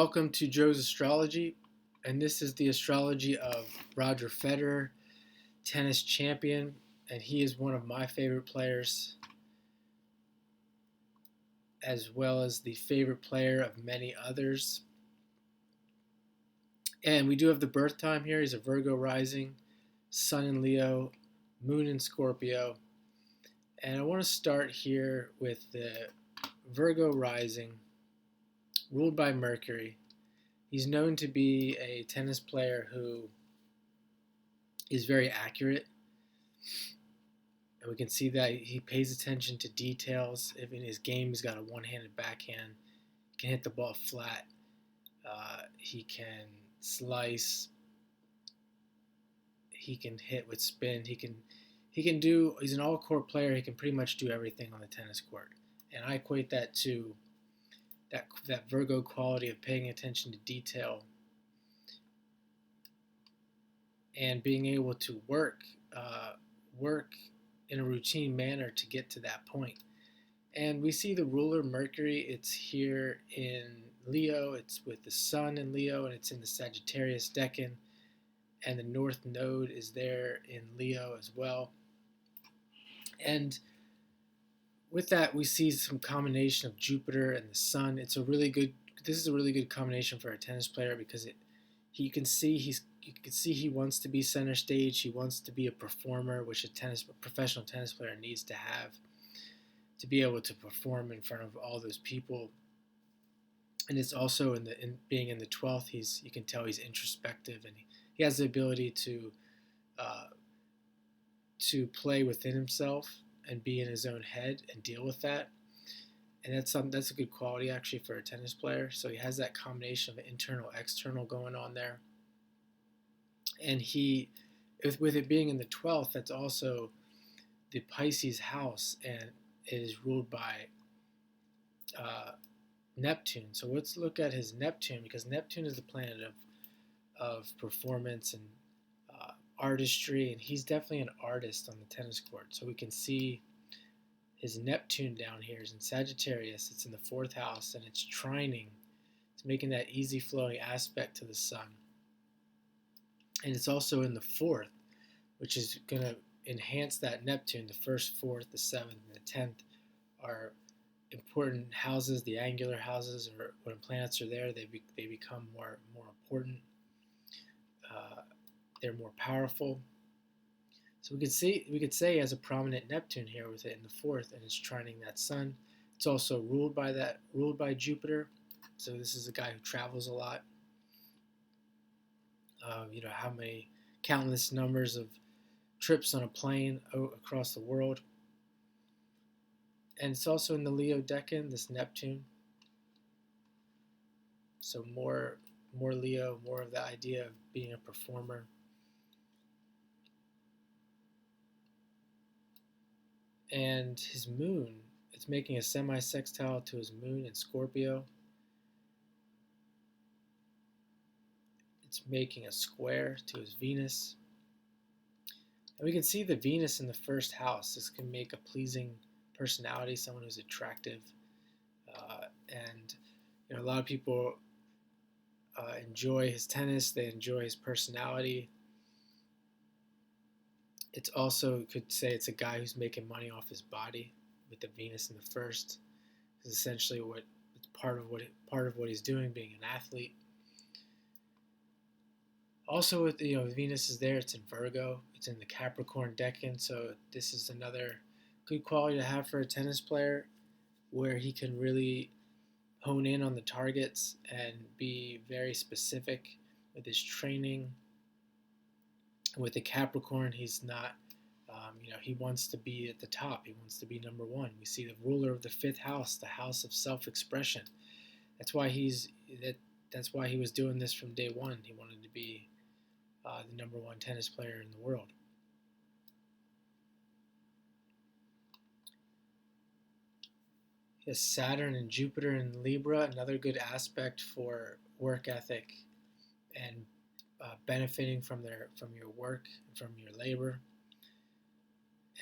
Welcome to Joe's Astrology, and this is the astrology of Roger Federer, tennis champion, and he is one of my favorite players, as well as the favorite player of many others. And we do have the birth time here. He's a Virgo rising, Sun in Leo, Moon in Scorpio. And I want to start here with the Virgo rising, ruled by Mercury. He's known to be a tennis player who is very accurate. And we can see that he pays attention to details. If in his game he's got a one-handed backhand, he can hit the ball flat. He can slice. He can hit with spin. He's an all-court player. He can pretty much do everything on the tennis court. And I equate that to that Virgo quality of paying attention to detail and being able to work in a routine manner to get to that point. And we see the ruler Mercury. It's here in Leo. It's with the Sun in Leo, and it's in the Sagittarius decan. And the North Node is there in Leo as well. And with that, we see some combination of Jupiter and the Sun. This is a really good combination for a tennis player because you can see he wants to be center stage. He wants to be a performer, which a professional tennis player needs to have to be able to perform in front of all those people. And it's also in being in the 12th, you can tell he's introspective, and he has the ability to play within himself and be in his own head and deal with that. And that's a good quality actually for a tennis player. So he has that combination of internal, external going on there. And with it being in the 12th, that's also the Pisces house, and it is ruled by Neptune. So let's look at his Neptune, because Neptune is the planet of performance and artistry, and he's definitely an artist on the tennis court. So we can see his Neptune down here is in Sagittarius. It's in the 4th house, and it's trining. It's making that easy flowing aspect to the Sun. And it's also in the 4th, which is going to enhance that Neptune. The 1st, 4th, the 7th, and the 10th are important houses. The angular houses, or when planets are there, they become more important. They're more powerful. So we could say he has a prominent Neptune here with it in the 4th, and it's trining that Sun. It's also ruled by Jupiter. So this is a guy who travels a lot. How many countless numbers of trips on a plane across the world. And it's also in the Leo decan, this Neptune. So more Leo, more of the idea of being a performer. And his moon, it's making a semi-sextile to his moon in Scorpio. It's making a square to his Venus. And we can see the Venus in the 1st house. This can make a pleasing personality, someone who's attractive. And a lot of people enjoy his tennis. They enjoy his personality. It's also, could say it's a guy who's making money off his body with the Venus in the 1st. It's essentially part of what he's doing, being an athlete. Also, with Venus is there. It's in Virgo. It's in the Capricorn decan. So this is another good quality to have for a tennis player, where he can really hone in on the targets and be very specific with his training. With the Capricorn, he's not, he wants to be at the top. He wants to be number one. We see the ruler of the 5th house, the house of self-expression. That's why he was doing this from day one. He wanted to be the number one tennis player in the world. He has Saturn and Jupiter in Libra, another good aspect for work ethic and benefiting from your work, from your labor.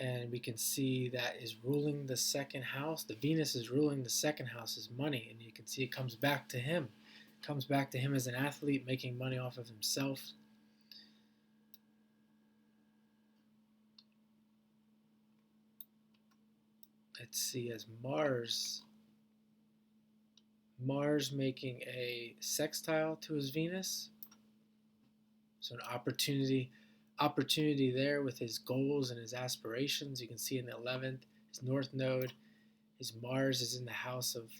And we can see that is ruling the 2nd house. The Venus is ruling the 2nd house, is money, and you can see it comes back to him. comes back to him as an athlete, making money off of himself. Let's see, as Mars making a sextile to his Venus. So an opportunity there with his goals and his aspirations. You can see in the 11th, his North Node, his Mars is in the house of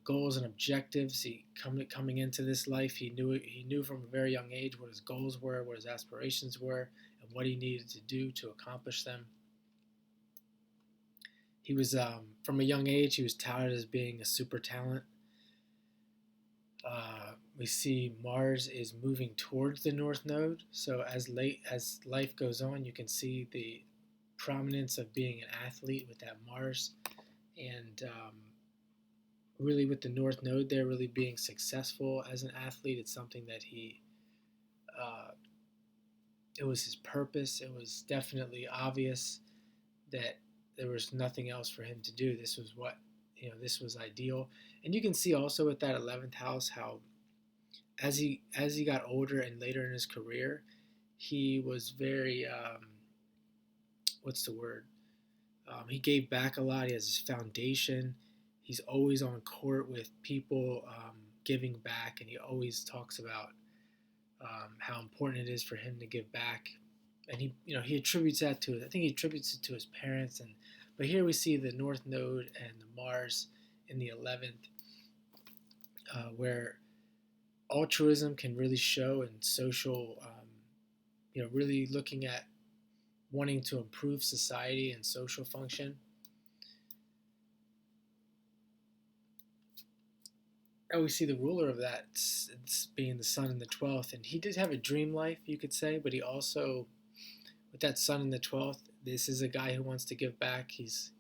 goals and objectives. Coming into this life, he knew from a very young age what his goals were, what his aspirations were, and what he needed to do to accomplish them. He was from a young age, he was touted as being a super talent. We see Mars is moving towards the North Node, so as life goes on, you can see the prominence of being an athlete with that Mars, and really with the North Node there, really being successful as an athlete. It's something that uh, it was his purpose. It was definitely obvious that there was nothing else for him to do. This was what, this was ideal. And you can see also with that 11th house how as he got older and later in his career, he was very what's the word? He gave back a lot. He has his foundation. He's always on court with people giving back, and he always talks about how important it is for him to give back. And he attributes that to, I think he attributes it to his parents. But here we see the North Node and the Mars in the 11th, where altruism can really show, and social, really looking at wanting to improve society and social function. And we see the ruler of that it's being the sun in the 12th, and he did have a dream life, you could say, but he also, with that sun in the 12th, this is a guy who wants to give back. He's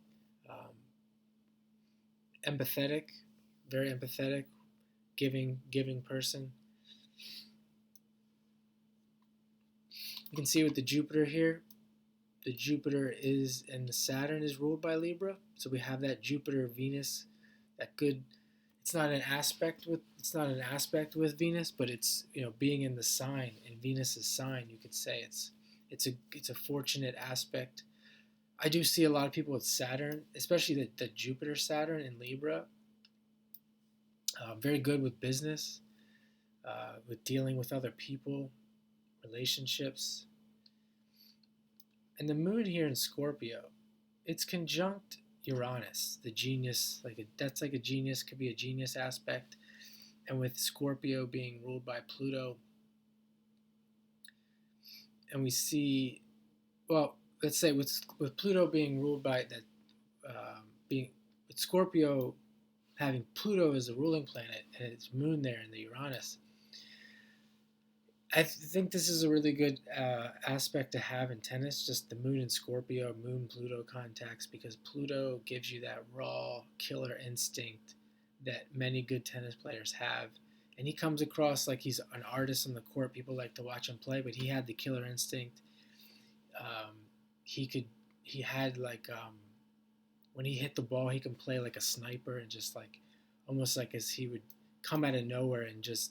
empathetic, very empathetic, giving person. You can see with the Jupiter here, the Jupiter is, and the Saturn is ruled by Libra, so we have that Jupiter Venus, that good. It's not an aspect with Venus, but it's, being in the sign, in Venus's sign, you could say it's a fortunate aspect. I do see a lot of people with Saturn, especially the Jupiter Saturn in Libra, very good with business, with dealing with other people, relationships. And the moon here in Scorpio, it's conjunct Uranus, the genius, that's like a genius, could be a genius aspect. And with Scorpio being ruled by Pluto, and we see, well, let's say with Pluto being ruled by that, being with Scorpio having Pluto as a ruling planet and its moon there in the Uranus, I think this is a really good aspect to have in tennis, just the moon in Scorpio, moon-Pluto contacts, because Pluto gives you that raw killer instinct that many good tennis players have. And he comes across like he's an artist on the court. People like to watch him play, but he had the killer instinct. He had when he hit the ball, he can play like a sniper, and just like, almost like as he would come out of nowhere and just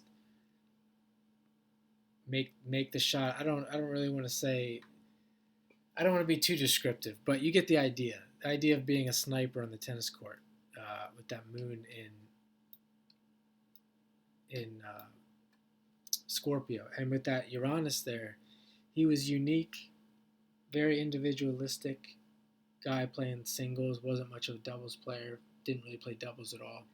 make the shot. I don't really want to say, I don't want to be too descriptive, but you get the idea. The idea of being a sniper on the tennis court with that moon in Scorpio, and with that Uranus there, he was unique, very individualistic guy playing singles. Wasn't much of a doubles player. Didn't really play doubles at all.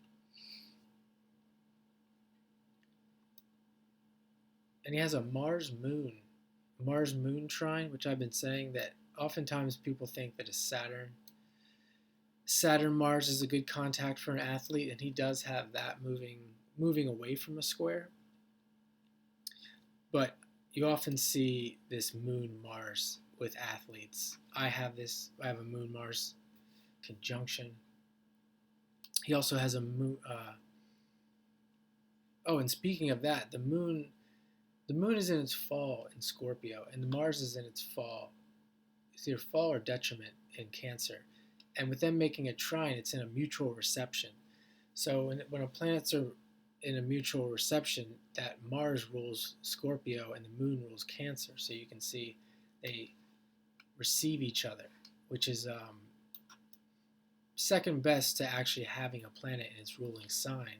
And he has a Mars Moon trine, which I've been saying that oftentimes people think that a Saturn Mars is a good contact for an athlete, and he does have that moving away from a square. But you often see this Moon Mars with athletes. I have a Moon Mars conjunction. He also has a moon. And speaking of that, the moon is in its fall in Scorpio, and the Mars is in its fall. It's either fall or detriment in Cancer. And with them making a trine, it's in a mutual reception. So when planets are in a mutual reception that Mars rules Scorpio and the moon rules Cancer. So you can see they receive each other, which is second best to actually having a planet in its ruling sign,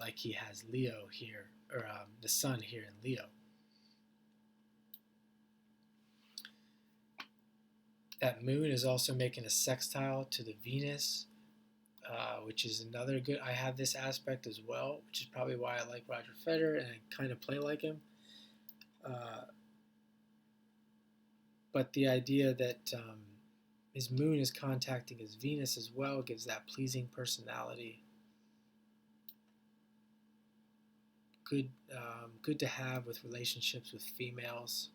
like he has Leo here, or the Sun here in Leo. That moon is also making a sextile to the Venus, which is another good. I have this aspect as well, which is probably why I like Roger Federer and I kind of play like him. But the idea that his moon is contacting his Venus as well gives that pleasing personality. Good to have with relationships with females.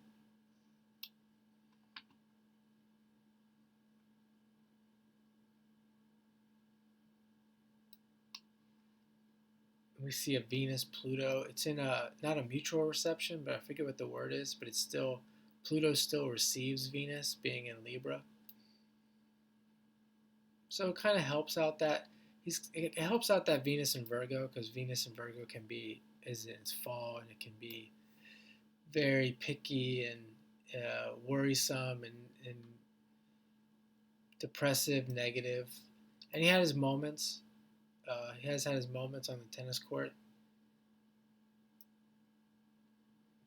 We see a Venus Pluto. It's in a not a mutual reception, but I forget what the word is, but it's still Pluto still receives Venus being in Libra. So it kind of helps out that it helps out that Venus and Virgo, because Venus and Virgo is in its fall, and it can be very picky and worrisome and depressive, negative. And he had his moments. He has had his moments on the tennis court,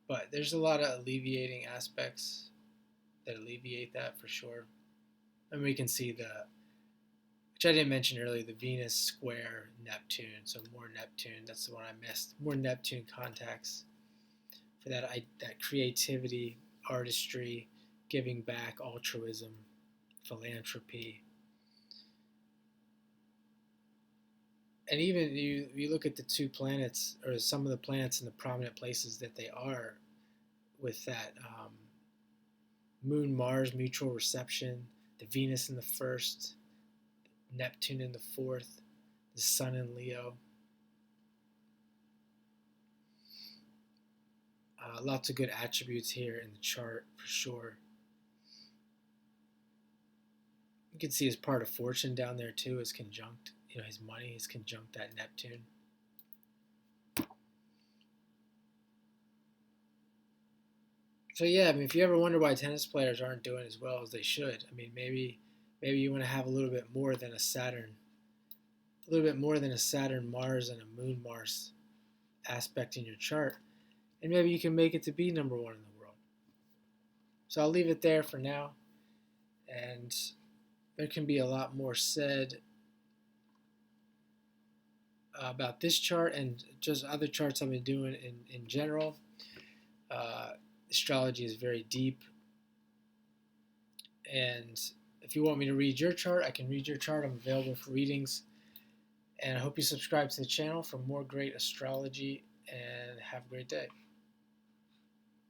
but there's a lot of alleviating aspects that alleviate that for sure. And we can see which I didn't mention earlier, the Venus square Neptune. So more Neptune. That's the one I missed. More Neptune contacts for that creativity, artistry, giving back, altruism, philanthropy. And even you look at the two planets, or some of the planets in the prominent places that they are, with that Moon Mars mutual reception, the Venus in the first, Neptune in the fourth, the Sun in Leo. Lots of good attributes here in the chart for sure. You can see his part of fortune down there too is conjunct, his money is conjunct that Neptune. So yeah, I mean, if you ever wonder why tennis players aren't doing as well as they should, I mean, maybe you want to have a little bit more than a Saturn, Mars and a Moon Mars aspect in your chart, and maybe you can make it to be number one in the world. So I'll leave it there for now, and there can be a lot more said about this chart and just other charts I've been doing in general. Astrology is very deep, and if you want me to read your chart, I can read your chart. I'm available for readings, and I hope you subscribe to the channel for more great astrology, and have a great day.